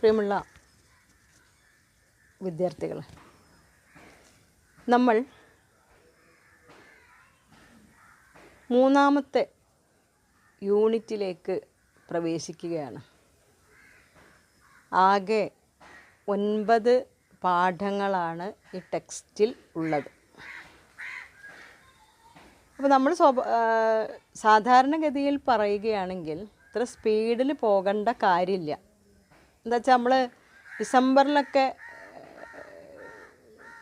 പ്രിയമുള്ള വിദ്യാർത്ഥികൾ, നമ്മൾ മൂന്നാമത്തെ യൂണിറ്റിലേക്ക് പ്രവേശിക്കുകയാണ്. ആകെ 9 പാഠങ്ങളാണ് ഈ ടെക്സ്റ്റിൽ ഉള്ളത്. അപ്പോൾ നമ്മൾ സാധാരണഗതിയിൽ പറയുകയാണെങ്കിൽ ഇത്ര സ്പീഡിൽ പോകേണ്ട കാര്യമില്ല. എന്താ വെച്ചാൽ നമ്മൾ ഡിസംബറിലൊക്കെ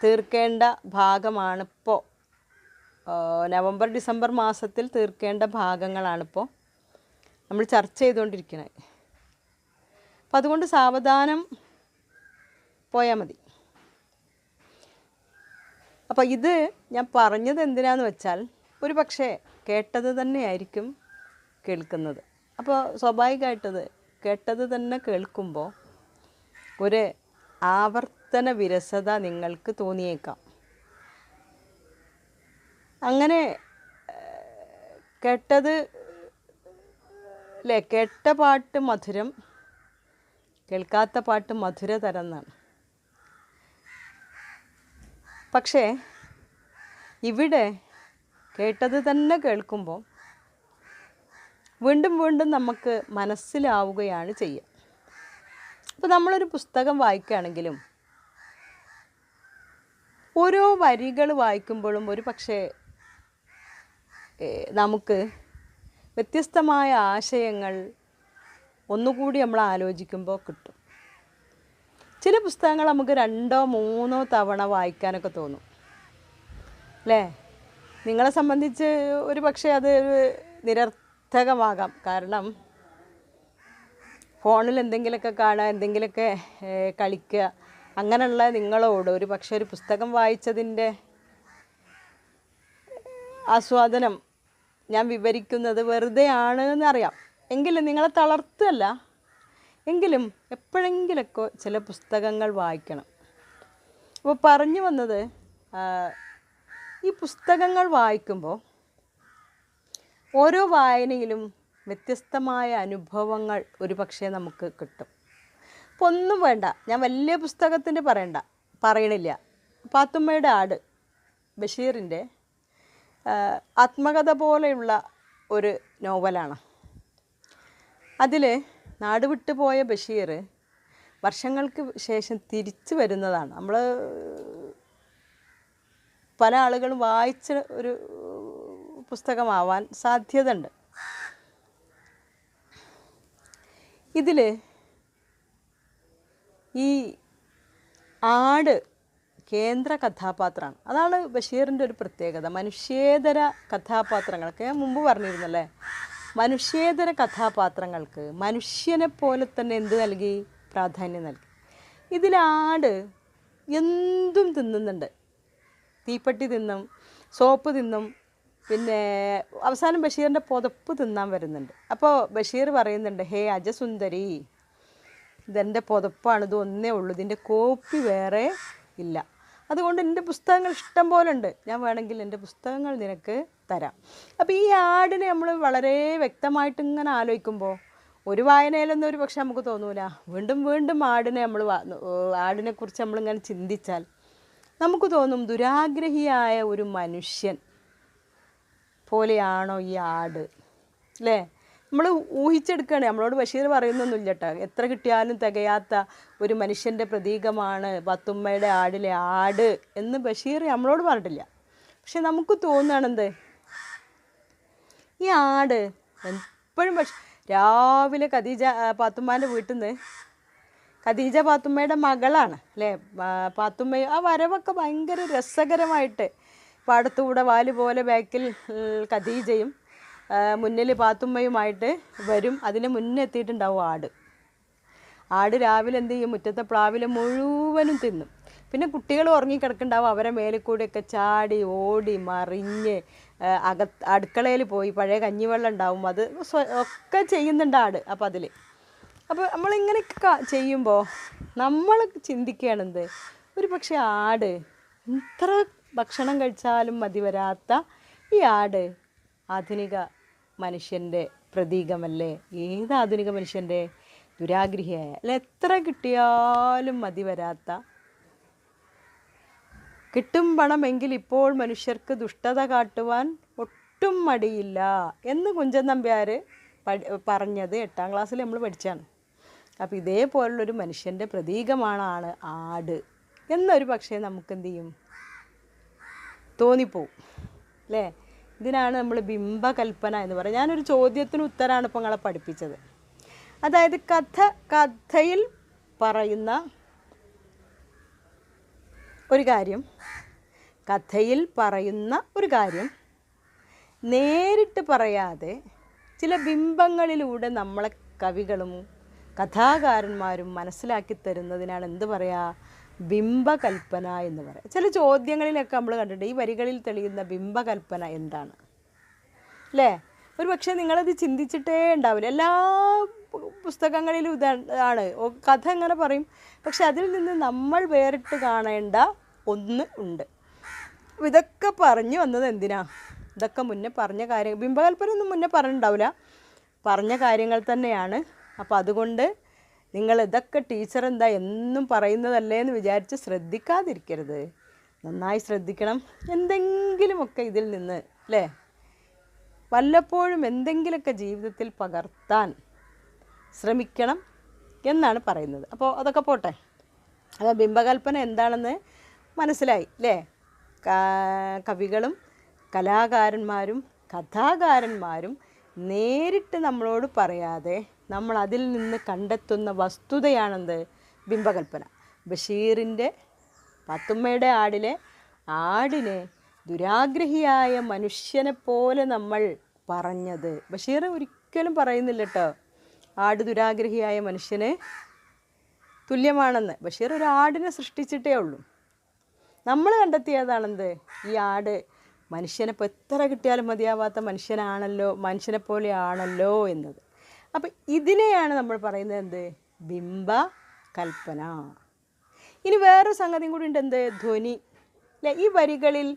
തീർക്കേണ്ട ഭാഗമാണിപ്പോൾ, നവംബർ ഡിസംബർ മാസത്തിൽ തീർക്കേണ്ട ഭാഗങ്ങളാണിപ്പോൾ നമ്മൾ ചർച്ച ചെയ്തുകൊണ്ടിരിക്കുന്നത്. അപ്പം അതുകൊണ്ട് സാവധാനം പോയാൽ മതി. അപ്പോൾ ഇത് ഞാൻ പറഞ്ഞത് എന്തിനാന്ന് വെച്ചാൽ ഒരു പക്ഷേ കേട്ടത് തന്നെയായിരിക്കും കേൾക്കുന്നത്. അപ്പോൾ സ്വാഭാവികമായിട്ടത് കേട്ടത് തന്നെ കേൾക്കുമ്പോൾ ഒരു ആവർത്തന വിരസത നിങ്ങൾക്ക് തോന്നിയേക്കാം. അങ്ങനെ കേട്ടത് അല്ലേ, കേട്ട പാട്ട് മധുരം, കേൾക്കാത്ത പാട്ട് മധുരതരം എന്നാണ്. പക്ഷേ ഇവിടെ കേട്ടത് തന്നെ കേൾക്കുമ്പോൾ വീണ്ടും വീണ്ടും നമുക്ക് മനസ്സിലാവുകയാണ് ചെയ്യുക. അപ്പോൾ നമ്മളൊരു പുസ്തകം വായിക്കുകയാണെങ്കിലും ഓരോ വരികൾ വായിക്കുമ്പോഴും ഒരു പക്ഷേ നമുക്ക് വ്യത്യസ്തമായ ആശയങ്ങൾ ഒന്നുകൂടി നമ്മൾ ആലോചിക്കുമ്പോൾ കിട്ടും. ചില പുസ്തകങ്ങൾ നമുക്ക് 2 3 തവണ വായിക്കാനൊക്കെ തോന്നും അല്ലേ? നിങ്ങളെ സംബന്ധിച്ച് ഒരു പക്ഷേ അത് നിരർത്ഥകമാകാം. കാരണം ഫോണിൽ എന്തെങ്കിലുമൊക്കെ കാണുക, എന്തെങ്കിലുമൊക്കെ കളിക്കുക, അങ്ങനെയുള്ള നിങ്ങളോട് ഒരു പക്ഷേ ഒരു പുസ്തകം വായിച്ചതിൻ്റെ ആസ്വാദനം ഞാൻ വിവരിക്കുന്നത് വെറുതെ ആണ് എന്നറിയാം. എങ്കിലും നിങ്ങളെ തളർത്തല്ല, എങ്കിലും എപ്പോഴെങ്കിലൊക്കെ ചില പുസ്തകങ്ങൾ വായിക്കണം. അപ്പോൾ പറഞ്ഞു വന്നത്, ഈ പുസ്തകങ്ങൾ വായിക്കുമ്പോൾ ഓരോ വായനയിലും വ്യത്യസ്തമായ അനുഭവങ്ങൾ ഒരു പക്ഷേ നമുക്ക് കിട്ടും. അപ്പോൾ ഒന്നും വേണ്ട, ഞാൻ വലിയ പുസ്തകത്തിൻ്റെ പറയണില്ല. പാത്തുമ്മയുടെ ആട് ബഷീറിൻ്റെ ആത്മകഥ പോലെയുള്ള ഒരു നോവലാണ്. അതിൽ നാട് വിട്ടു പോയ ബഷീർ വർഷങ്ങൾക്ക് ശേഷം തിരിച്ചു വരുന്നതാണ്. നമ്മൾ പല ആളുകളും വായിച്ച ഒരു പുസ്തകമാവാൻ സാധ്യതയുണ്ട്. ഇതിൽ ഈ ആട് കേന്ദ്ര കഥാപാത്രമാണ്. അതാണ് ബഷീറിൻ്റെ ഒരു പ്രത്യേകത. മനുഷ്യേതര കഥാപാത്രങ്ങൾക്ക് ഞാൻ മുമ്പ് പറഞ്ഞിരുന്നല്ലേ, മനുഷ്യേതര കഥാപാത്രങ്ങൾക്ക് മനുഷ്യനെ പോലെ തന്നെ എന്ത് നൽകി? പ്രാധാന്യം നൽകി. ഇതിലാട് എന്തും തിന്നുന്നുണ്ട്. തീപ്പെട്ടി തിന്നും, സോപ്പ് തിന്നും, പിന്നെ അവസാനം ബഷീറിൻ്റെ പുതപ്പ് തിന്നാൻ വരുന്നുണ്ട്. അപ്പോൾ ബഷീർ പറയുന്നുണ്ട്, ഹേ അജസുന്ദരി, ഇതെൻ്റെ പുതപ്പാണ്, ഇത് ഒന്നേ ഉള്ളൂ, ഇതിൻ്റെ കോപ്പി വേറെ ഇല്ല. അതുകൊണ്ട് എൻ്റെ പുസ്തകങ്ങൾ ഇഷ്ടം പോലെ ഉണ്ട്, ഞാൻ വേണമെങ്കിൽ എൻ്റെ പുസ്തകങ്ങൾ നിനക്ക് തരാം. അപ്പോൾ ഈ ആടിനെ നമ്മൾ വളരെ വ്യക്തമായിട്ട് ഇങ്ങനെ ആലോചിക്കുമ്പോൾ ഒരു വായനയിലൊന്നും ഒരു പക്ഷെ നമുക്ക് തോന്നൂല. വീണ്ടും വീണ്ടും ആടിനെക്കുറിച്ച് നമ്മളിങ്ങനെ ചിന്തിച്ചാൽ നമുക്ക് തോന്നും, ദുരാഗ്രഹിയായ ഒരു മനുഷ്യൻ പോലെയാണോ ഈ ആട് അല്ലേ? നമ്മൾ ഊഹിച്ചെടുക്കുകയാണ്. നമ്മളോട് ബഷീർ പറയുന്നൊന്നുമില്ല കേട്ടോ, എത്ര കിട്ടിയാലും തികയാത്ത ഒരു മനുഷ്യൻ്റെ പ്രതീകമാണ് പാത്തുമ്മയുടെ ആടിലെ ആട് എന്ന് ബഷീർ നമ്മളോട് പറഞ്ഞിട്ടില്ല. പക്ഷെ നമുക്ക് തോന്നുകയാണെന്ത്, ഈ ആട് എപ്പോഴും രാവിലെ പാത്തുമ്മാൻ്റെ വീട്ടിൽ നിന്ന്, ഖദീജ പാത്തുമ്മയുടെ മകളാണ് അല്ലേ, പാത്തുമ്മ ആ വരവൊക്കെ ഭയങ്കര രസകരമായിട്ട് പാടത്തൂടെ വാല് പോലെ ബാക്കിൽ ഖദീജയും മുന്നിൽ പാത്തുമ്മയുമായിട്ട് വരും. അതിന് മുന്നേ എത്തിയിട്ടുണ്ടാവും ആട് രാവിലെ എന്ത് ചെയ്യും? മുറ്റത്തെ പ്ലാവിൽ മുഴുവനും തിന്നും. പിന്നെ കുട്ടികൾ ഉറങ്ങിക്കിടക്കുന്നുണ്ടാവും, അവരെ മേലിൽ കൂടെയൊക്കെ ചാടി ഓടി മറിഞ്ഞ് അടുക്കളയിൽ പോയി പഴയ കഞ്ഞിവെള്ളം ഉണ്ടാവും, അത് ഒക്കെ ചെയ്യുന്നുണ്ട് ആട്. അപ്പോൾ നമ്മളിങ്ങനെയൊക്കെ ചെയ്യുമ്പോൾ നമ്മൾ ചിന്തിക്കുകയാണെന്ത്, ഒരു പക്ഷേ ആട് എത്ര ഭക്ഷണം കഴിച്ചാലും മതി വരാത്ത ഈ ആട് ആധുനിക മനുഷ്യൻ്റെ പ്രതീകമല്ലേ? ഏത് ആധുനിക മനുഷ്യൻ്റെ? ദുരാഗ്രഹിയായ, അല്ല എത്ര കിട്ടിയാലും മതി വരാത്ത, കിട്ടും പണമെങ്കിൽ ഇപ്പോൾ മനുഷ്യർക്ക് ദുഷ്ടത കാട്ടുവാൻ ഒട്ടും മടിയില്ല എന്ന് കുഞ്ചൻ നമ്പ്യാർ പറഞ്ഞത് 8ാം ക്ലാസ്സിൽ നമ്മൾ പഠിച്ചാണ്. അപ്പോൾ ഇതേപോലുള്ളൊരു മനുഷ്യൻ്റെ പ്രതീകമാണ് ആട് എന്നൊരു പക്ഷേ നമുക്ക് എന്ത് ചെയ്യും, തോന്നിപ്പോവും അല്ലേ. ഇതിനാണ് നമ്മൾ ബിംബകൽപ്പന എന്ന് പറയുന്നത്. ഞാനൊരു ചോദ്യത്തിന് ഉത്തരമാണ് ഇപ്പോൾ നിങ്ങളെ പഠിപ്പിച്ചത്. അതായത് കഥയിൽ പറയുന്ന ഒരു കാര്യം നേരിട്ട് പറയാതെ ചില ബിംബങ്ങളിലൂടെ നമ്മളെ കവികളും കഥാകാരന്മാരും മനസ്സിലാക്കി തരുന്നതിനാണ് എന്ത് പറയുക, ബിംബകൽപ്പന എന്ന് പറയാം. ചില ചോദ്യങ്ങളിലൊക്കെ നമ്മൾ കണ്ടിട്ടുണ്ട് ഈ വരികളിൽ തെളിയുന്ന ബിംബകൽപ്പന എന്താണ് അല്ലേ. ഒരു പക്ഷേ നിങ്ങളത് ചിന്തിച്ചിട്ടേ ഉണ്ടാവില്ല. എല്ലാ പുസ്തകങ്ങളിലും ഇതാണ്, കഥ എങ്ങനെ പറയും, പക്ഷെ അതിൽ നിന്ന് നമ്മൾ വേറിട്ട് കാണേണ്ട ഒന്ന് ഉണ്ട്. ഇതൊക്കെ പറഞ്ഞു വന്നത് എന്തിനാ, ഇതൊക്കെ മുന്നേ പറഞ്ഞ കാര്യങ്ങൾ, ബിംബകൽപ്പന ഒന്നും മുന്നേ പറഞ്ഞിട്ടുണ്ടാവില്ല, പറഞ്ഞ കാര്യങ്ങൾ തന്നെയാണ്. അപ്പോൾ അതുകൊണ്ട് നിങ്ങൾ ഇതൊക്കെ ടീച്ചർ എന്താ എന്നും പറയുന്നതല്ലേ എന്ന് വിചാരിച്ച് ശ്രദ്ധിക്കാതിരിക്കരുത്, നന്നായി ശ്രദ്ധിക്കണം. എന്തെങ്കിലുമൊക്കെ ഇതിൽ നിന്ന് അല്ലേ വല്ലപ്പോഴും എന്തെങ്കിലുമൊക്കെ ജീവിതത്തിൽ പകർത്താൻ ശ്രമിക്കണം എന്നാണ് പറയുന്നത്. അപ്പോൾ അതൊക്കെ പോട്ടെ, അത് ബിംബകൽപ്പന എന്താണെന്ന് മനസ്സിലായി അല്ലേ. കവികളും കലാകാരന്മാരും കഥാകാരന്മാരും നേരിട്ട് നമ്മളോട് പറയാതെ നമ്മൾ അതിൽ നിന്ന് കണ്ടെത്തുന്ന വസ്തുതയാണെന്ത്, ബിംബകൽപ്പന. ബഷീറിൻ്റെ പാത്തുമ്മയുടെ ആടിനെ ദുരാഗ്രഹിയായ മനുഷ്യനെ പോലെ നമ്മൾ പറഞ്ഞത്, ബഷീർ ഒരിക്കലും പറയുന്നില്ല കേട്ടോ ആട് ദുരാഗ്രഹിയായ മനുഷ്യന് തുല്യമാണെന്ന്. ബഷീർ ഒരു ആടിനെ സൃഷ്ടിച്ചിട്ടേ ഉള്ളൂ. നമ്മൾ കണ്ടെത്തിയതാണെന്ത്, ഈ ആട് മനുഷ്യനെപ്പോൾ എത്ര കിട്ടിയാലും മതിയാവാത്ത മനുഷ്യനെ പോലെയാണല്ലോ എന്നത്. അപ്പം ഇതിനെയാണ് നമ്മൾ പറയുന്നത് എന്ത്, ബിംബകൽപ്പന. ഇനി വേറൊരു സംഗതിയും കൂടി ഉണ്ട്, എന്ത്, ധ്വനി അല്ലേ. ഈ വരികളിൽ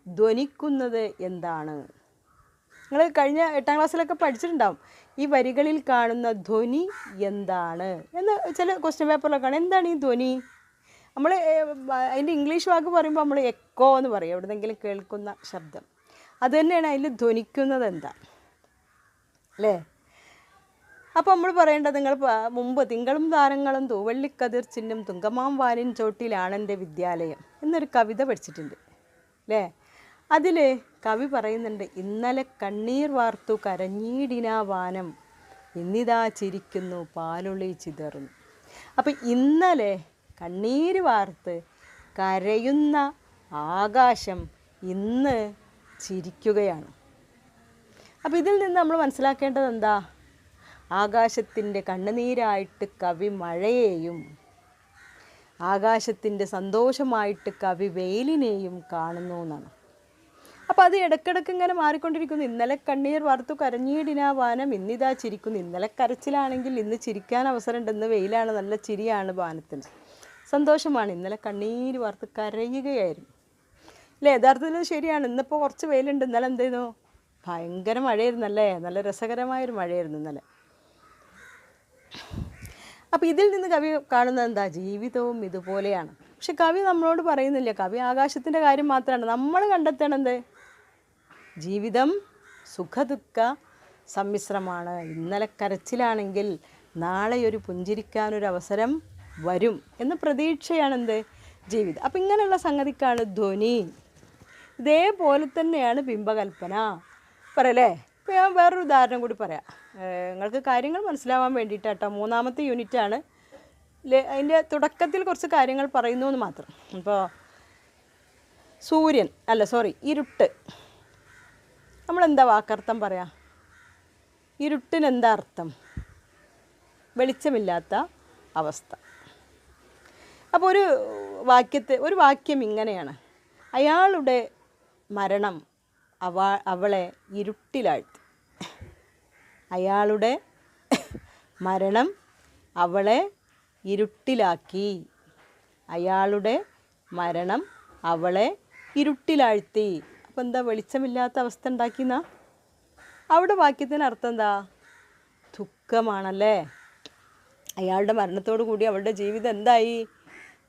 ധ്വനിക്കുന്നത് എന്താണ്, നിങ്ങൾ കഴിഞ്ഞ 8ാം ക്ലാസ്സിലൊക്കെ പഠിച്ചിട്ടുണ്ടാവും. ഈ വരികളിൽ കാണുന്ന ധ്വനി എന്താണ് എന്ന് ചില ക്വസ്റ്റ്യൻ പേപ്പറിലൊക്കെ ആണ്. എന്താണ് ഈ ധ്വനി? നമ്മൾ അതിൻ്റെ ഇംഗ്ലീഷ് വാക്ക് പറയുമ്പോൾ നമ്മൾ എക്കോ എന്ന് പറയും, എവിടെന്നെങ്കിലും കേൾക്കുന്ന ശബ്ദം. അത് തന്നെയാണ് അതിൽ ധ്വനിക്കുന്നത് എന്താ അല്ലേ. അപ്പോൾ നമ്മൾ പറയേണ്ടത്, നിങ്ങൾ മുമ്പ് തിങ്കളും താരങ്ങളും തൂവള്ളിക്കതിർ ചിഹ്നം തുങ്കമാം വാനിൻ ചോട്ടിലാണെൻ്റെ വിദ്യാലയം എന്നൊരു കവിത പഠിച്ചിട്ടുണ്ട് അല്ലേ. അതിൽ കവി പറയുന്നുണ്ട്, ഇന്നലെ കണ്ണീർ വാർത്തു കരഞ്ഞീടിനാ വാനം ഇന്നിതാ ചിരിക്കുന്നു പാലൊളി ചിതറുന്നു. അപ്പം ഇന്നലെ കണ്ണീര് വാർത്ത് കരയുന്ന ആകാശം ഇന്ന് ചിരിക്കുകയാണ്. അപ്പോൾ ഇതിൽ നിന്ന് നമ്മൾ മനസ്സിലാക്കേണ്ടത് എന്താ, ആകാശത്തിൻ്റെ കണ്ണുനീരായിട്ട് കവി മഴയെയും ആകാശത്തിൻ്റെ സന്തോഷമായിട്ട് കവി വെയിലിനെയും കാണുന്നു എന്നാണ്. അപ്പോൾ അത് ഇടയ്ക്കിടയ്ക്ക് ഇങ്ങനെ മാറിക്കൊണ്ടിരിക്കുന്നു. ഇന്നലെ കണ്ണീർ വാർത്തു കരഞ്ഞീടിനാ വാനം ഇന്നിതാ ചിരിക്കുന്നു. ഇന്നലെ കരച്ചിലാണെങ്കിൽ ഇന്ന് ചിരിക്കാൻ അവസരമുണ്ട്, ഇന്ന് വെയിലാണ്, നല്ല ചിരിയാണ് വാനത്തിന്, സന്തോഷമാണ്. ഇന്നലെ കണ്ണീര് വാർത്ത് കരയുകയായിരുന്നു അല്ലേ. യഥാർത്ഥത്തിൽ ശരിയാണ്, ഇന്നിപ്പോൾ കുറച്ച് വെയിലുണ്ട്, ഇന്നലെ എന്തായിരുന്നു, ഭയങ്കര മഴയായിരുന്നല്ലേ, നല്ല രസകരമായൊരു മഴയായിരുന്നു ഇന്നലെ. അപ്പോൾ ഇതിൽ നിന്ന് കവി കാണുന്നത് എന്താ, ജീവിതവും ഇതുപോലെയാണ്. പക്ഷെ കവി നമ്മളോട് പറയുന്നില്ല, കവി ആകാശത്തിൻ്റെ കാര്യം മാത്രമാണ്. നമ്മൾ കണ്ടെത്തണത് ജീവിതം സുഖദുഃഖ സമ്മിശ്രമാണ്. ഇന്നലെ കരച്ചിലാണെങ്കിൽ നാളെ ഒരു പുഞ്ചിരിക്കാനൊരവസരം വരും എന്ന പ്രതീക്ഷയാണെന്ത്, ജീവിതം. അപ്പം ഇങ്ങനെയുള്ള സംഗതിക്കാണ് ധ്വനി. ഇതേപോലെ തന്നെയാണ് ബിംബകൽപ്പന പറയല്ലേ. ഇപ്പോൾ ഞാൻ വേറൊരു ഉദാഹരണം കൂടി പറയാം, നിങ്ങൾക്ക് കാര്യങ്ങൾ മനസ്സിലാവാൻ വേണ്ടിയിട്ടാട്ടോ. 3ാമത്തെ യൂണിറ്റാണ്, അതിൻ്റെ തുടക്കത്തിൽ കുറച്ച് കാര്യങ്ങൾ പറയുന്നു എന്ന് മാത്രം. അപ്പോൾ ഇരുട്ട്, നമ്മളെന്താ വാക്കർത്ഥം പറയാം, ഇരുട്ടിനെന്താ അർത്ഥം, വെളിച്ചമില്ലാത്ത അവസ്ഥ. അപ്പോൾ ഒരു വാക്യം ഇങ്ങനെയാണ്, അയാളുടെ മരണം അവളെ ഇരുട്ടിലാഴ്ത്തി. അയാളുടെ മരണം അവളെ ഇരുട്ടിലാക്കി. അയാളുടെ മരണം അവളെ ഇരുട്ടിലാഴ്ത്തി. അപ്പോൾ എന്താ, വെളിച്ചമില്ലാത്ത അവസ്ഥ ഉണ്ടാക്കിയെന്നാ. അവിടെ വാക്യത്തിന് അർത്ഥം എന്താ, ദുഃഖമാണല്ലേ അയാളുടെ മരണത്തോടു കൂടി അവളുടെ ജീവിതം എന്തായി?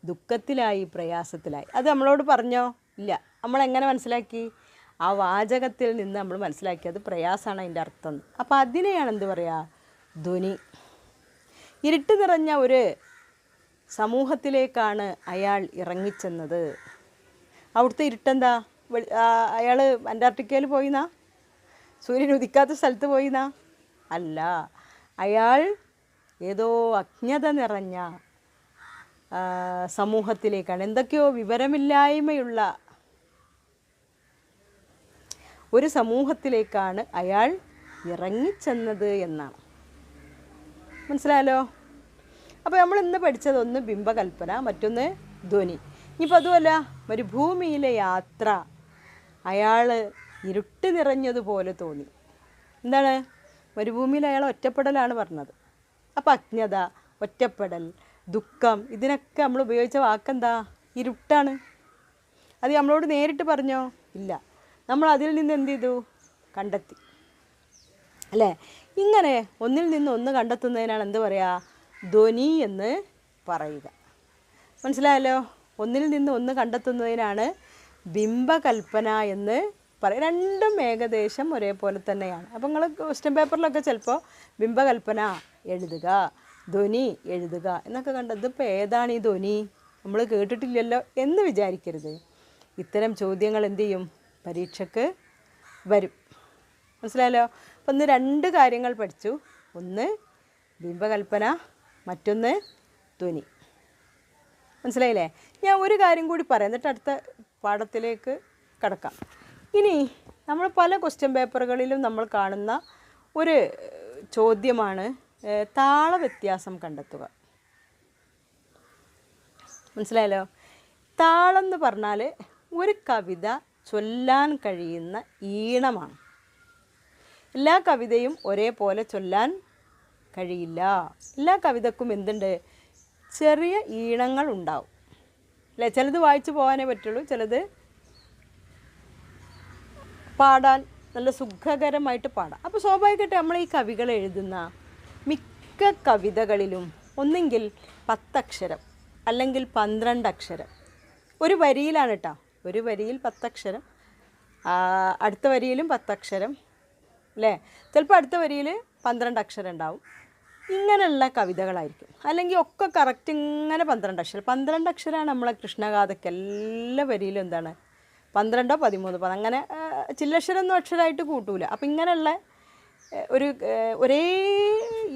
ദുഃഖത്തിലായി, പ്രയാസത്തിലായി. അത് നമ്മളോട് പറഞ്ഞോ? ഇല്ല. നമ്മളെങ്ങനെ മനസ്സിലാക്കി? ആ വാചകത്തിൽ നിന്ന് നമ്മൾ മനസ്സിലാക്കി അത് പ്രയാസമാണ് അതിൻ്റെ അർത്ഥം. അപ്പോൾ അതിനെയാണ് എന്ത് പറയുക? ധ്വനി. ഇരുട്ട് നിറഞ്ഞ ഒരു സമൂഹത്തിലേക്കാണ് അയാൾ ഇറങ്ങിച്ചെന്നത്. അവിടുത്തെ ഇരുട്ടെന്താ? അയാൾ അന്റാർട്ടിക്കയിൽ പോയിന്നാ? സൂര്യൻ ഉദിക്കാത്ത സ്ഥലത്ത് പോയിന്നാ? അല്ല. അയാൾ ഏതോ അജ്ഞത നിറഞ്ഞ സമൂഹത്തിലേക്കാണ്, എന്തൊക്കെയോ വിവരമില്ലായ്മയുള്ള ഒരു സമൂഹത്തിലേക്കാണ് അയാൾ ഇറങ്ങിച്ചെന്നത് എന്നാണ്. മനസ്സിലായല്ലോ? അപ്പോൾ നമ്മൾ ഇന്ന് പഠിച്ചത് ഒന്ന് ബിംബകൽപ്പന, മറ്റൊന്ന് ധ്വനി. ഇനിയിപ്പോൾ അതുമല്ല, മരുഭൂമിയിലെ യാത്ര അയാൾ ഇരുട്ട് നിറഞ്ഞതുപോലെ തോന്നി. എന്താണ്? മരുഭൂമിയിൽ അയാൾ ഒറ്റപ്പെടലാണ് പറഞ്ഞത്. അപ്പോൾ അജ്ഞത, ഒറ്റപ്പെടൽ, ദുഃഖം, ഇതിനൊക്കെ നമ്മൾ ഉപയോഗിച്ച വാക്കെന്താ? ഇരുട്ടാണ്. അത് നമ്മളോട് നേരിട്ട് പറഞ്ഞോ? ഇല്ല. നമ്മൾ അതിൽ നിന്ന് എന്ത് ചെയ്തു? കണ്ടെത്തി. അല്ലേ? ഇങ്ങനെ ഒന്നിൽ നിന്ന് ഒന്ന് കണ്ടെത്തുന്നതിനാണ് എന്ത് പറയുക? ധ്വനി എന്ന് പറയുക. മനസ്സിലായല്ലോ? ഒന്നിൽ നിന്ന് ഒന്ന് കണ്ടെത്തുന്നതിനാണ് ബിംബകൽപ്പന എന്ന് പറയും. രണ്ടും ഏകദേശം ഒരേപോലെ തന്നെയാണ്. അപ്പോൾ നിങ്ങൾ ക്വസ്റ്റ്യൻ പേപ്പറിലൊക്കെ ചിലപ്പോൾ ബിംബകൽപ്പന എഴുതുക, ധ്വനി എഴുതുക എന്നൊക്കെ കണ്ടത്. ഇപ്പോൾ ഏതാണ് ഈ ധ്വനി? നമ്മൾ കേട്ടിട്ടില്ലല്ലോ എന്ന് വിചാരിക്കരുത്. ഇത്തരം ചോദ്യങ്ങൾ എന്തു ചെയ്യും? പരീക്ഷയ്ക്ക് വരും. മനസ്സിലായല്ലോ? അപ്പോൾ ഇന്ന് രണ്ട് കാര്യങ്ങൾ പഠിച്ചു. ഒന്ന് ബിംബകൽപ്പന, മറ്റൊന്ന് ധ്വനി. മനസ്സിലായില്ലേ? ഞാൻ ഒരു കാര്യം കൂടി പറയാം, എന്നിട്ട് അടുത്ത പാഠത്തിലേക്ക് കടക്കാം. ഇനി നമ്മൾ പല ക്വസ്റ്റ്യൻ പേപ്പറുകളിലും നമ്മൾ കാണുന്ന ഒരു ചോദ്യമാണ് താളവ്യത്യാസം കണ്ടെത്തുക. മനസ്സിലായല്ലോ? താളം എന്ന് പറഞ്ഞാൽ ഒരു കവിത ചൊല്ലാൻ കഴിയുന്ന ഈണമാണ്. എല്ലാ കവിതയും ഒരേപോലെ ചൊല്ലാൻ കഴിയില്ല. എല്ലാ കവിതക്കും എന്തുണ്ട്? ചെറിയ ഈണങ്ങൾ ഉണ്ടാവും. അല്ലേ? ചിലത് വായിച്ചു പോകാനേ പറ്റുള്ളൂ, ചിലത് പാടാൻ നല്ല സുഖകരമായിട്ട് പാടാം. അപ്പോൾ സ്വാഭാവികമായിട്ട് നമ്മൾ ഈ കവികൾ എഴുതുന്ന മിക്ക കവിതകളിലും ഒന്നെങ്കിൽ 10 അക്ഷരം അല്ലെങ്കിൽ 12 അക്ഷരം ഒരു വരിയിലാണ് കേട്ടോ. ഒരു വരിയിൽ 10 അക്ഷരം, അടുത്ത വരിയിലും 10 അക്ഷരം, അല്ലേ? ചിലപ്പോൾ അടുത്ത വരിയിൽ 12 അക്ഷരം ഉണ്ടാവും. ഇങ്ങനെയുള്ള കവിതകളായിരിക്കും. അല്ലെങ്കിൽ ഒക്കെ കറക്റ്റ് ഇങ്ങനെ 12 അക്ഷരം. 12 അക്ഷരമാണ് നമ്മളെ കൃഷ്ണഗാഥയ്ക്ക് എല്ലാ വരിയിലും എന്താണ്? 12 13 അങ്ങനെ ചില്ലക്ഷരമൊന്നും അക്ഷരമായിട്ട് കൂട്ടൂല. അപ്പം ഇങ്ങനെയുള്ള ഒരേ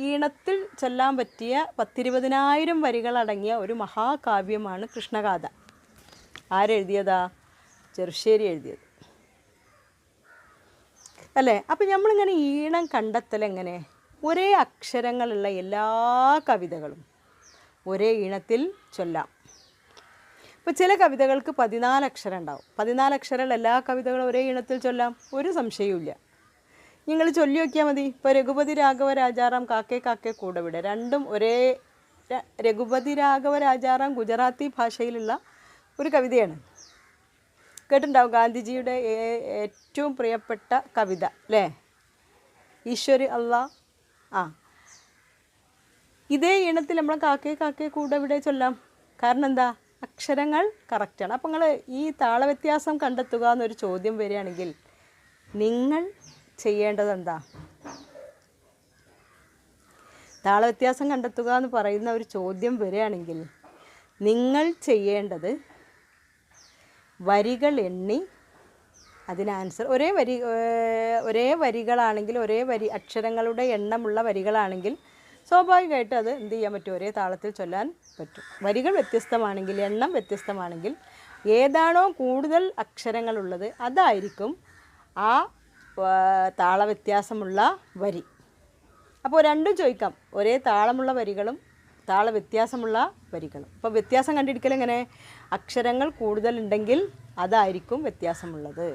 ഈണത്തിൽ ചൊല്ലാൻ പറ്റിയ 10,000-20,000 വരികളടങ്ങിയ ഒരു മഹാകാവ്യമാണ് കൃഷ്ണഗാഥ. ആരെഴുതിയതാ? ചെറുശ്ശേരി എഴുതിയത്, അല്ലേ? അപ്പം നമ്മളിങ്ങനെ ഈണം കണ്ടെത്തലെങ്ങനെ? ഒരേ അക്ഷരങ്ങളുള്ള എല്ലാ കവിതകളും ഒരേ ഈണത്തിൽ ചൊല്ലാം. ഇപ്പോൾ ചില കവിതകൾക്ക് 14 അക്ഷരം ഉണ്ടാവും. 14 അക്ഷരമുള്ള എല്ലാ കവിതകളും ഒരേ ഈണത്തിൽ ചൊല്ലാം, ഒരു സംശയവുമില്ല. നിങ്ങൾ ചൊല്ലി നോക്കിയാൽ മതി. ഇപ്പോൾ രഘുപതി രാഘവ രാജാറാം കാക്കേ കാക്കേ കൂടെവിടെ, രണ്ടും ഒരേ. രഘുപതി രാഘവ രാജാറാം ഗുജറാത്തി ഭാഷയിലുള്ള ഒരു കവിതയാണ്. കേട്ടിട്ടുണ്ടാവും, ഗാന്ധിജിയുടെ ഏറ്റവും പ്രിയപ്പെട്ട കവിത, അല്ലേ? ഈശ്വരി അള്ളാ. ഇതേ ഈണത്തിൽ നമ്മൾ കാക്കേ കാക്കേ കൂടെവിടെ ചൊല്ലാം. കാരണം എന്താ? അക്ഷരങ്ങൾ കറക്റ്റാണ്. അപ്പം നിങ്ങൾ ഈ താളവ്യത്യാസം കണ്ടെത്തുക എന്നൊരു ചോദ്യം വരികയാണെങ്കിൽ നിങ്ങൾ ചെയ്യേണ്ടത് എന്താ? താളവ്യത്യാസം കണ്ടെത്തുക എന്ന് പറയുന്ന ഒരു ചോദ്യം വരികയാണെങ്കിൽ നിങ്ങൾ ചെയ്യേണ്ടത് വരികൾ എണ്ണി അതിന് ആൻസർ ഒരേ വരികളാണെങ്കിൽ, ഒരേ അക്ഷരങ്ങളുടെ എണ്ണമുള്ള വരികളാണെങ്കിൽ സ്വാഭാവികമായിട്ട് അത് എന്ത് ചെയ്യാൻ പറ്റും? ഒരേ താളത്തിൽ ചൊല്ലാൻ പറ്റും. വരികൾ വ്യത്യസ്തമാണെങ്കിൽ, എണ്ണം വ്യത്യസ്തമാണെങ്കിൽ ഏതാണോ കൂടുതൽ അക്ഷരങ്ങളുള്ളത് അതായിരിക്കും ആ താളവ്യത്യാസമുള്ള വരി. അപ്പോൾ രണ്ടും ചോദിക്കാം, ഒരേ താളമുള്ള വരികളും താളവ്യത്യാസമുള്ള വരികളും. അപ്പോൾ വ്യത്യാസം കണ്ടിരിക്കലെങ്ങനെ? അക്ഷരങ്ങൾ കൂടുതലുണ്ടെങ്കിൽ അതായിരിക്കും വ്യത്യാസമുള്ളത്.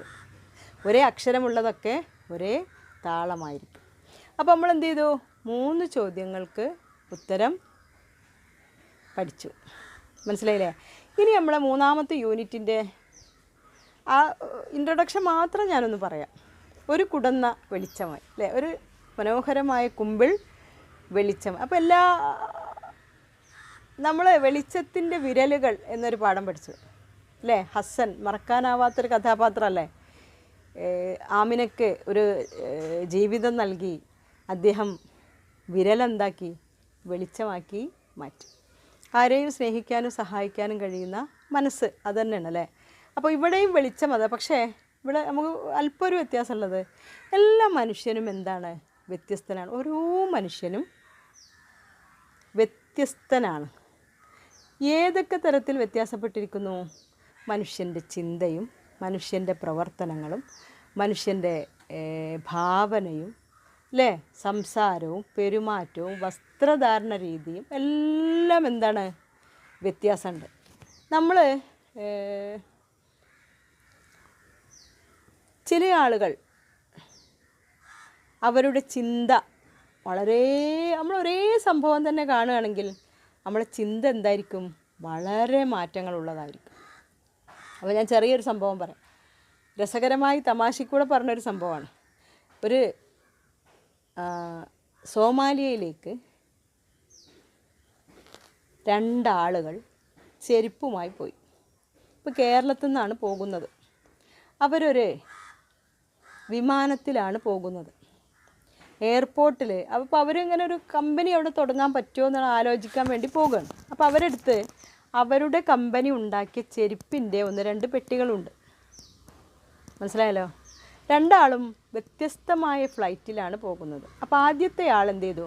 ഒരേ അക്ഷരമുള്ളതൊക്കെ ഒരേ താളമായിരിക്കും. അപ്പോൾ നമ്മൾ എന്ത് ചെയ്തു? 3 ചോദ്യങ്ങൾക്ക് ഉത്തരം പഠിച്ചു. മനസ്സിലായില്ലേ? ഇനി നമ്മളെ 3ാമത്തെ യൂണിറ്റിൻ്റെ ആ ഇൻട്രൊഡക്ഷൻ മാത്രം ഞാനൊന്ന് പറയാം. ഒരു കുടന്ന വെളിച്ചമായി, അല്ലേ? ഒരു മനോഹരമായ കുമ്പിൾ വെളിച്ചം. അപ്പോൾ എല്ലാ നമ്മൾ വെളിച്ചത്തിൻ്റെ വിരലുകൾ എന്നൊരു പാഠം പഠിച്ചു അല്ലേ? ഹസ്സൻ മറക്കാനാവാത്തൊരു കഥാപാത്രമല്ലേ? ആമിനയ്ക്ക് ഒരു ജീവിതം നൽകി അദ്ദേഹം വിരലെന്താക്കി? വെളിച്ചമാക്കി മാറ്റി. ആരെയും സ്നേഹിക്കാനും സഹായിക്കാനും കഴിയുന്ന മനസ്സ് അത് തന്നെയാണ് അല്ലേ? അപ്പോൾ ഇവിടെയും വെളിച്ചം അതെ. പക്ഷേ ഇവിടെ നമുക്ക് അല്പം ഒരു വ്യത്യാസമുള്ളത്, എല്ലാ മനുഷ്യനും എന്താണ്? വ്യത്യസ്തനാണ്. ഓരോ മനുഷ്യനും വ്യത്യസ്തനാണ്. ഏതൊക്കെ തരത്തിൽ വ്യത്യാസപ്പെട്ടിരിക്കുന്നു? മനുഷ്യൻ്റെ ചിന്തയും മനുഷ്യൻ്റെ പ്രവർത്തനങ്ങളും മനുഷ്യൻ്റെ ഭാവനയും അല്ലേ, സംസാരവും പെരുമാറ്റവും വസ്ത്രധാരണ രീതിയും എല്ലാം എന്താണ്? വ്യത്യാസമുണ്ട്. നമ്മൾ ചില ആളുകൾ അവരുടെ ചിന്ത വളരെ, നമ്മൾ ഒരേ സംഭവം തന്നെ കാണുകയാണെങ്കിൽ നമ്മളെ ചിന്ത എന്തായിരിക്കും? വളരെ മാറ്റങ്ങളുള്ളതായിരിക്കും. അപ്പോൾ ഞാൻ ചെറിയൊരു സംഭവം പറയാം. രസകരമായി തമാശക്കൂടെ പറഞ്ഞൊരു സംഭവമാണ്. ഒരു സോമാലിയയിലേക്ക് 2 ആളുകൾ ചെരുപ്പുമായി പോയി. ഇപ്പോൾ കേരളത്തിൽ നിന്നാണ് പോകുന്നത്. അവരൊരു വിമാനത്തിലാണ് പോകുന്നത്. എയർപോർട്ടിൽ അപ്പോൾ അവരിങ്ങനെ ഒരു കമ്പനി അവിടെ തുടങ്ങാൻ പറ്റുമോ എന്നാണ് ആലോചിക്കാൻ വേണ്ടി പോകുകയാണ്. അപ്പോൾ അവരെടുത്ത് അവരുടെ കമ്പനി ഉണ്ടാക്കിയ ചെരുപ്പിൻ്റെ 1-2 പെട്ടികളുണ്ട്. മനസ്സിലായല്ലോ? 2 ആളും വ്യത്യസ്തമായ ഫ്ലൈറ്റിലാണ് പോകുന്നത്. അപ്പോൾ ആദ്യത്തെ ആൾ എന്ത് ചെയ്തു?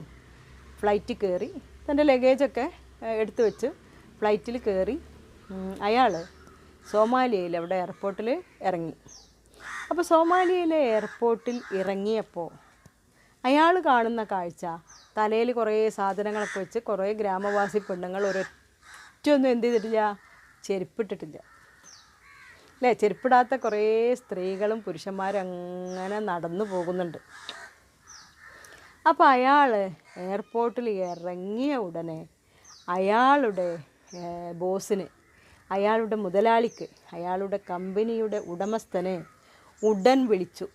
ഫ്ലൈറ്റിൽ കയറി തൻ്റെ ലഗേജൊക്കെ എടുത്തു വെച്ച് ഫ്ലൈറ്റിൽ കയറി അയാൾ സോമാലിയയിൽ അവിടെ എയർപോർട്ടിൽ ഇറങ്ങി. അപ്പോൾ സോമാലിയയിലെ എയർപോർട്ടിൽ ഇറങ്ങിയപ്പോൾ അയാൾ കാണുന്ന കാഴ്ച, തലയിൽ കുറേ സാധനങ്ങളൊക്കെ വെച്ച് കുറേ ഗ്രാമവാസി പെണ്ണുങ്ങൾ ഒരൊറ്റൊന്നും എന്ത് ചെയ്തിട്ടില്ല? ചെരുപ്പിട്ടിട്ടില്ല അല്ലേ? ചെരുപ്പിടാത്ത കുറേ സ്ത്രീകളും പുരുഷന്മാരും അങ്ങനെ നടന്നു പോകുന്നുണ്ട്. അപ്പോൾ അയാൾ എയർപോർട്ടിൽ ഇറങ്ങിയ ഉടനെ അയാളുടെ ബോസിന്, അയാളുടെ മുതലാളിക്ക്, അയാളുടെ കമ്പനിയുടെ ഉടമസ്ഥനെ ഉടൻ വിളിച്ചു.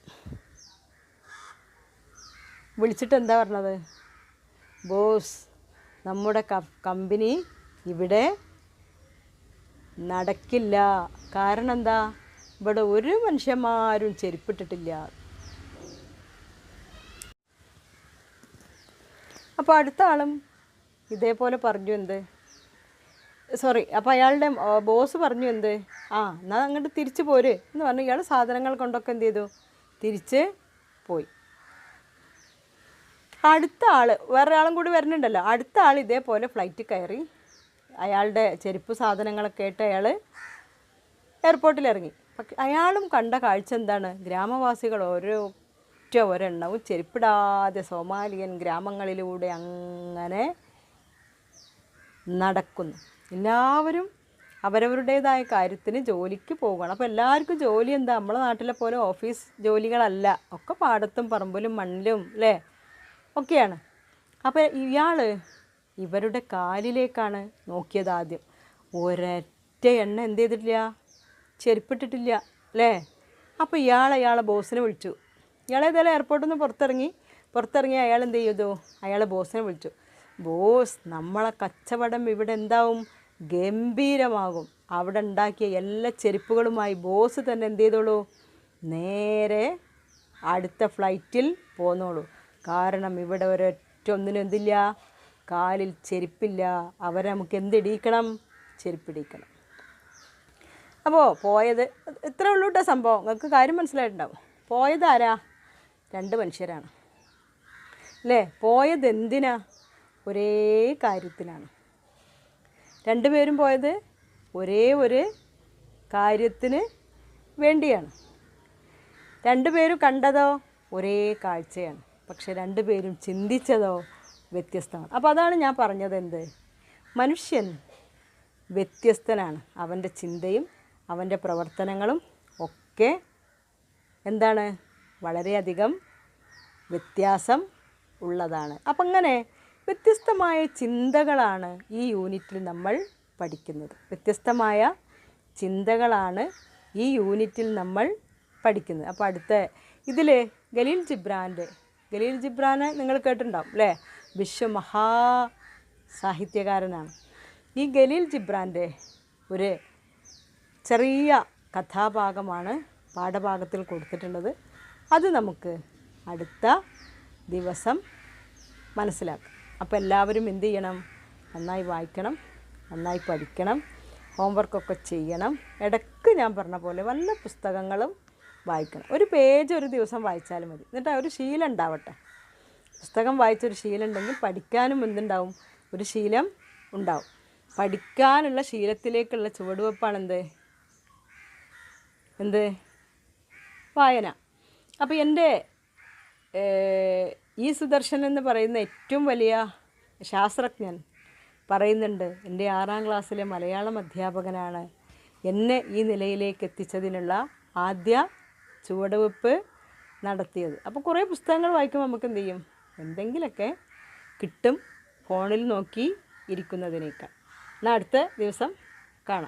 വിളിച്ചിട്ട് എന്താ പറഞ്ഞത്? ബോസ്, നമ്മുടെ കമ്പനി ഇവിടെ നടക്കില്ല. കാരണം എന്താ? ഇവിടെ ഒരു മനുഷ്യന്മാരും ചെരുപ്പിട്ടിട്ടില്ല. അപ്പോൾ അടുത്ത ആളും ഇതേപോലെ പറഞ്ഞു. എന്ത്? അപ്പോൾ അയാളുടെ ബോസ് പറഞ്ഞു എന്ത്? എന്നാൽ അങ്ങോട്ട് തിരിച്ചു പോര് എന്ന് പറഞ്ഞു. ഇയാൾ സാധനങ്ങൾ കൊണ്ടൊക്കെ എന്ത് ചെയ്തു? തിരിച്ച് പോയി. അടുത്ത ആൾ, വേറൊരാളും കൂടി വരുന്നുണ്ടല്ലോ. അടുത്ത ആൾ ഇതേപോലെ ഫ്ലൈറ്റിൽ കയറി അയാളുടെ ചെരുപ്പ് സാധനങ്ങളൊക്കെ ആയിട്ട് അയാൾ എയർപോർട്ടിൽ ഇറങ്ങി. പക്ഷെ അയാളും കണ്ട കാഴ്ച എന്താണ്? ഗ്രാമവാസികൾ ഒരെണ്ണവും ചെരുപ്പിടാതെ സോമാലിയൻ ഗ്രാമങ്ങളിലൂടെ അങ്ങനെ നടക്കുന്നു. എല്ലാവരും അവരവരുടേതായ കാര്യത്തിന് ജോലിക്ക് പോവുകയാണ്. അപ്പോൾ എല്ലാവർക്കും ജോലി എന്താ? നമ്മളെ നാട്ടിലെ പോലെ ഓഫീസ് ജോലികളല്ല. ഒക്കെ പാടത്തും പറമ്പിലും മണ്ണിലും അല്ലേ ഒക്കെയാണ്. അപ്പോൾ ഇയാൾ ഇവരുടെ കാലിലേക്കാണ് നോക്കിയത് ആദ്യം. ഒരൊറ്റ എണ്ണ എന്ത് ചെയ്തിട്ടില്ല? ചെരുപ്പിട്ടിട്ടില്ല അല്ലേ? അപ്പോൾ അയാളെ ബോസിനെ വിളിച്ചു. ഇയാളേതായാലും എയർപോർട്ടിൽ നിന്ന് പുറത്തിറങ്ങി അയാൾ എന്ത് ചെയ്തു? അയാളെ ബോസിനെ വിളിച്ചു. ബോസ്, നമ്മളെ കച്ചവടം ഇവിടെ എന്താവും? ഗംഭീരമാകും. അവിടെ ഉണ്ടാക്കിയ എല്ലാ ചെരുപ്പുകളുമായി ബോസ് തന്നെ എന്ത് ചെയ്തോളൂ? നേരെ അടുത്ത ഫ്ലൈറ്റിൽ പോന്നോളൂ. കാരണം ഇവിടെ ഒരൊറ്റൊന്നിനും എന്തില്ല? കാലിൽ ചെരുപ്പില്ല. അവരെ നമുക്ക് എന്തിടിക്കണം? ചെരുപ്പിടിക്കണം. അപ്പോൾ പോയത് ഇത്രേ ഉള്ളൂ കേട്ടോ സംഭവം. നിങ്ങൾക്ക് കാര്യം മനസ്സിലായിട്ടുണ്ടാവും. പോയത് ആരാ? 2 മനുഷ്യരാണ് അല്ലേ? പോയത് എന്തിനാ? ഒരേ കാര്യത്തിനാണ്. 2 പേരും പോയത് ഒരേ ഒരു കാര്യത്തിന് വേണ്ടിയാണ്. 2 പേരും കണ്ടതോ ഒരേ കാഴ്ചയാണ്. പക്ഷെ 2 പേരും ചിന്തിച്ചതോ വ്യത്യസ്തമാണ്. അപ്പോൾ അതാണ് ഞാൻ പറഞ്ഞത്. എന്ത്? മനുഷ്യൻ വ്യത്യസ്തനാണ്. അവൻ്റെ ചിന്തയും അവൻ്റെ പ്രവർത്തനങ്ങളും ഒക്കെ എന്താണ്? വളരെയധികം വ്യത്യാസം ഉള്ളതാണ്. അപ്പം അങ്ങനെ വ്യത്യസ്തമായ ചിന്തകളാണ് ഈ യൂണിറ്റിൽ നമ്മൾ പഠിക്കുന്നത്. വ്യത്യസ്തമായ ചിന്തകളാണ് ഈ യൂണിറ്റിൽ നമ്മൾ പഠിക്കുന്നത്. അപ്പോൾ അടുത്ത ഇതിൽ ഖലീൽ ജിബ്രാനെ നിങ്ങൾ കേട്ടിട്ടുണ്ടാവും അല്ലേ? വിശ്വമഹാ സാഹിത്യകാരനാണ്. ഈ ഖലീൽ ജിബ്രാൻ്റെ ഒരു ചെറിയ കഥാഭാഗമാണ് പാഠഭാഗത്തിൽ കൊടുത്തിട്ടുള്ളത്. അത് നമുക്ക് അടുത്ത ദിവസം മനസ്സിലാക്കാം. അപ്പോൾ എല്ലാവരും എന്ത് ചെയ്യണം? നന്നായി വായിക്കണം, നന്നായി പഠിക്കണം, ഹോംവർക്കൊക്കെ ചെയ്യണം. ഇടയ്ക്ക് ഞാൻ പറഞ്ഞ പോലെ വല്ല പുസ്തകങ്ങളും വായിക്കണം. ഒരു പേജ് ഒരു ദിവസം വായിച്ചാലും മതി. എന്നിട്ട് ഒരു ശീലം ഉണ്ടാവട്ടെ. പുസ്തകം വായിച്ചൊരു ശീലം ഉണ്ടെങ്കിൽ പഠിക്കാനും എന്തുണ്ടാവും? ഒരു ശീലം ഉണ്ടാവും. പഠിക്കാനുള്ള ശീലത്തിലേക്കുള്ള ചുവടുവെപ്പാണ് എന്ത് വായന. അപ്പോൾ എൻ്റെ ഈ സുദർശൻ എന്ന് പറയുന്ന ഏറ്റവും വലിയ ശാസ്ത്രജ്ഞൻ പറയുന്നുണ്ട്, എൻ്റെ 6ാം ക്ലാസ്സിലെ മലയാളം അധ്യാപകനാണ് എന്നെ ഈ നിലയിലേക്ക് എത്തിച്ചതിനുള്ള ആദ്യ ചുവടുവെപ്പ് നടത്തിയത്. അപ്പോൾ കുറേ പുസ്തകങ്ങൾ വായിക്കുമ്പോൾ നമുക്ക് എന്ത് ചെയ്യും? എന്തെങ്കിലുമൊക്കെ കിട്ടും ഫോണിൽ നോക്കി ഇരിക്കുന്നതിനേക്കാൾ. എന്നാൽ അടുത്ത ദിവസം കാണാം.